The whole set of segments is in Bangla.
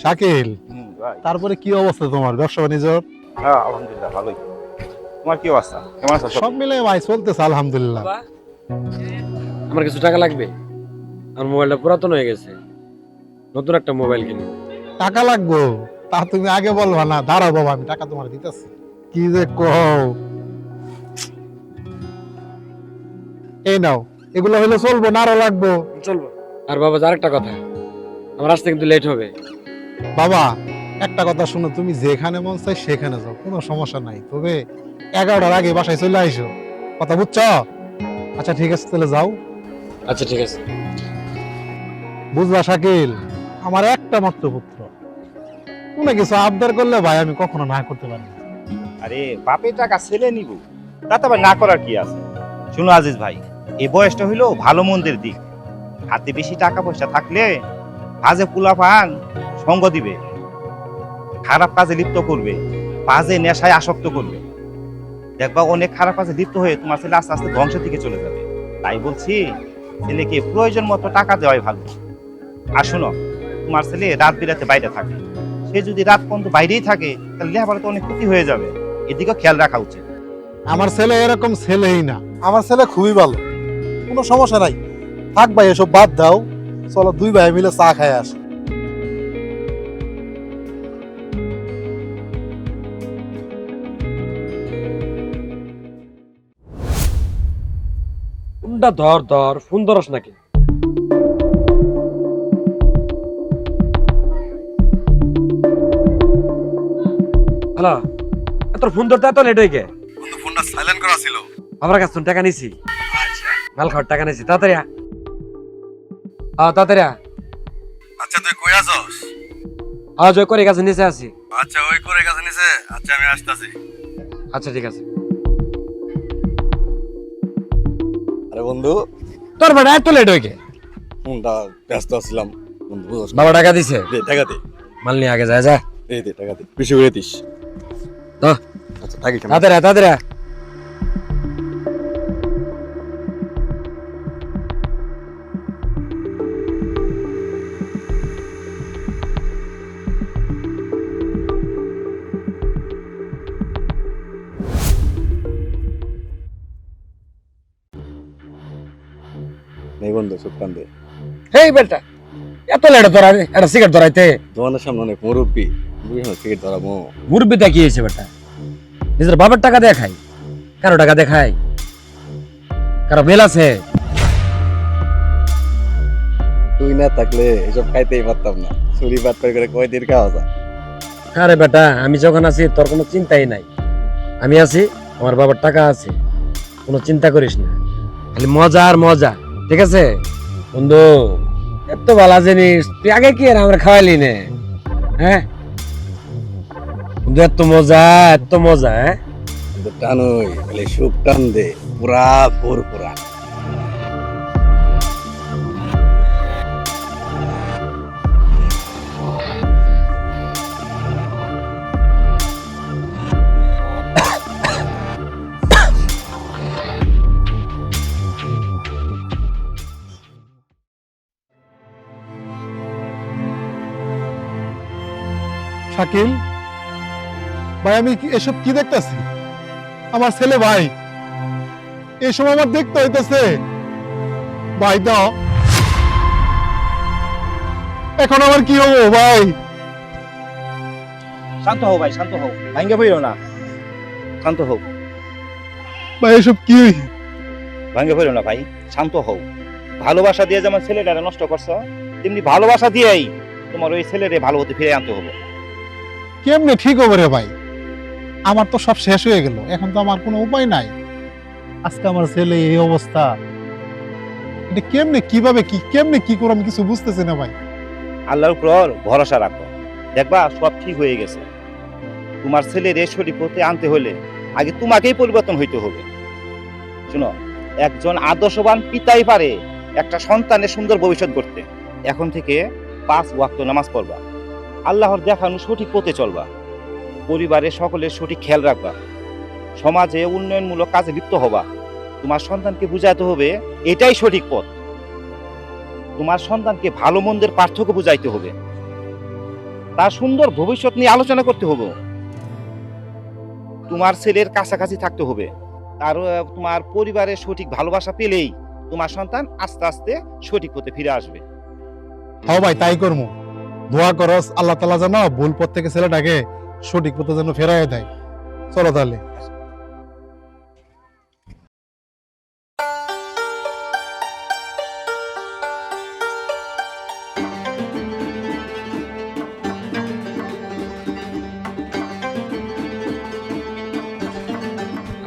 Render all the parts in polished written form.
শাকিল, ভাই। তারপরে কি অবস্থা তোমার ব্যবসা বাণিজ্য? হ্যাঁ আলহামদুলিল্লাহ ভালোই। তোমার কি অবস্থা, কেমন আছো? সব মিলে ভাই চলতেছে আলহামদুলিল্লাহ। আমার কিছু টাকা লাগবে। আমার মোবাইলটা পুরাতন হয়ে গেছে, নতুন একটা মোবাইল কিনবো। টাকা লাগবো? তা তুমি আগে বলবা না? দাঁড়াও বাবা, আমি টাকা তোমার দিতেছি। কি যে কও, এই নাও, এগুলো হলে চলবো না আরো লাগবো? চলবো। আর বাবা, আরেকটা কথা, আমার আসতে কিন্তু লেট হবে। বাবা একটা কথা শুনো, তুমি যেখানে মন চাই সেখানে যাও, কোনো সমস্যা নাই, তবে 11টার আগে বাসায় চলে আইসো, কথা বুঝছো? আচ্ছা ঠিক আছে, তাহলে যাও। আচ্ছা ঠিক আছে। বুঝলা শাকিল, আমার একটা মাত্র পুত্র, কোনো কিছু আবদার করলে ভাই আমি কখনো না করতে পারি না। আরে বাপের টাকা ছেলে নিব, তাতে আবার না করার কি আছে? শুনো আজিজ ভাই, এই বয়সটা হইলো ভালো মন্দের দিক। হাতে বেশি টাকা পয়সা থাকলে কাজে পোলাপান সঙ্গ দিবে, খারাপ কাজে লিপ্ত করবে, বাজে নেশায় আসক্ত করবে। দেখবা অনেক খারাপ কাজে লিপ্ত হয়ে তোমার ছেলে আস্তে আস্তে ধ্বংসের দিকে চলে যাবে। তাই বলছি, ছেলেকে প্রয়োজন মতো টাকা দেওয়াই ভালো। আর শোনো, তোমার ছেলে রাত বিরাতে বাইরে থাকে, সে যদি রাত পর্যন্ত বাইরেই থাকে তাহলে লেখাপড়া তো অনেক ক্ষতি হয়ে যাবে, এদিকে খেয়াল রাখা উচিত। আমার ছেলে এরকম ছেলেই না। আমার ছেলে খুবই ভালো, কোনো সমস্যা নাই। থাক ভাই, এসব বাদ দাও, চলো দুই ভাই মিলে চা খায় আসি। ফোনটা ধর ধর, ফোন ধরস নাকি? হ্যালো, এত ফোন ধরতে এত লেট হয়ে গে? বন্ধু ফোনটা সাইলেন্ট করা ছিল। আমার কাছে টাকা নিছি, মাল খাওয়ার টাকা নিছি। তাড়াতাড়ি তাড়াতাড়ি আচ্ছা তুই কই আছস? জয় করে কাছে নিচে আছি। আচ্ছা ওই করে কাছে নিছে, আচ্ছা আমি আসতাছি। আচ্ছা ঠিক আছে। আরে বন্ধু, তোর বেটা এত লেট হয়ে গে? ফোনটা ব্যস্ত ছিলাম বন্ধু, বুঝছ না? বাবা টাকা দিছে? দে টাকা দে, মাল নিয়ে আগে যায় যা। দে টাকা দে, বেশি করে দিস। তো আচ্ছা থাকি কেমন? তাড়াতাড়ি তাড়াতাড়ি। নেই বন্ধু, সুকান দে। এই বেটা এত লেট ধরা, একটা সিগারেট ধরাইতে? দোকানের সামনে অনেক মুরব্বী, বুঝি না সিগারেট ধরাবো। মুরব্বিটা কি হয়েছে বেটা? নিজের বাবার টাকা দিয়ে খাই, কারো টাকা দিয়ে খাই? কারো বেল আছে? তুই না থাকলে এসব খাইতেই পারতাম না, চুরি বাট করে কয়দিন খাওয়া যায়। আরে বেটা, আমি যখন আছি তোর কোনো চিন্তাই নাই। আমি আছি, আমার বাবার টাকা আছে, কোনো চিন্তা করিস না, খালি মজা আর মজা। ঠিক আছে বন্ধু, এত ভালো জিনিস তুই আগে কি আর আমরা খাওয়াইলি নে? হ্যাঁ বন্ধু, এত মজা এত মজা। হ্যাঁ কিন্তু টানই খালি সুখ টান দে, পুরা পুরা। শাকিল ভাই, আমি এসব কি দেখতেছি? আমার ছেলে ভাই, এই সময় আমার দেখতে হইতেছে ভাই। দাও, এখন আমার কি হবো ভাই? শান্ত হও ভাই, শান্ত হও, ভাঙ্গে পড়ো না, শান্ত হও, ভাই এসব কি? ভাঙ্গে পড়ো না ভাই, শান্ত হও। ভালোবাসা দিয়ে যেমন ছেলেটারে নষ্ট করছো, তেমনি ভালোবাসা দিয়েই তোমার ওই ছেলেরে ভালো হতে ফিরে আনতে হবে। কেমনে ঠিক হবে রে ভাই? আমার তো সব শেষ হয়ে গেল, এখন তো আমার কোনো উপায় নাই। আজকে আমার ছেলে এই অবস্থা, এটা কেমনে কিভাবে কেমনে কি করব আমি কিছু বুঝতেছি না ভাই। আল্লাহর উপর ভরসা রাখো, দেখবা সব ঠিক হয়ে গেছে। তোমার ছেলের এই সঠিক পথে আনতে হলে আগে তোমাকেই পরিবর্তন হইতে হবে। শুনো, একজন আদর্শবান পিতাই পারে একটা সন্তানের সুন্দর ভবিষ্যৎ গড়তে। এখন থেকে 5 ওয়াক্ত নামাজ পড়বা, আল্লাহর দেখানো সঠিক পথে চলবা, পরিবারের সকলের সঠিক খেয়াল রাখবা, সমাজে উন্নয়নমূলক কাজে লিপ্ত হবা। তোমার সন্তানকে বুঝাইতে হবে এটাই সঠিক পথ। তোমার সন্তানকে ভালো মন্দের পার্থক্য বুঝাইতে হবে। তার সুন্দর ভবিষ্যৎ নিয়ে আলোচনা করতে হবে। তোমার ছেলের কাছাকাছি থাকতে হবে, তার তোমার পরিবারের সঠিক ভালোবাসা পেলেই তোমার সন্তান আস্তে আস্তে সঠিক পথে ফিরে আসবে। হ্যাঁ ভাই, তাই করবো। দোয়া করস আল্লাহ তাআলা যেন ভুল পথ থেকে ছেলেটাকে সঠিক পথে যেন ফেরাই দেয়। চলো তাহলে।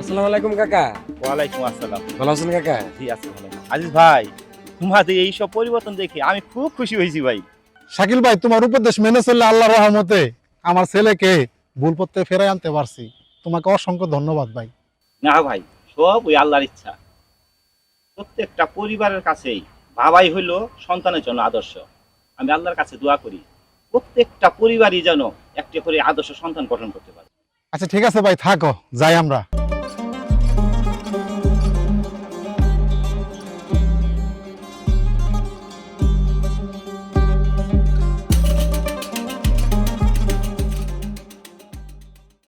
আসসালামু আলাইকুম কাকা। ওয়ালাইকুম আসসালাম। ভালো আছেন কাকা? জি আছে ভালো। আজিজ ভাই, তোমাদের এই সব পরিবর্তন দেখে আমি খুব খুশি হয়েছি ভাই। শাকিল ভাই, তোমার উপদেশ মেনে চললে আল্লাহর রহমতে আমার ছেলেকে ভুল পথে ফেরাই আনতে পারছি। তোমাকে অসংখ্য ধন্যবাদ ভাই। না ভাই, সব ওই আল্লাহর ইচ্ছা। প্রত্যেকটা পরিবারের কাছেই বাবাই হইল সন্তানের জন্য আদর্শ। আমি আল্লাহর কাছে দোয়া করি প্রত্যেকটা পরিবারই যেন একটা করে আদর্শ সন্তান গঠন করতে পারে। আচ্ছা ঠিক আছে ভাই, থাকো, যাই আমরা।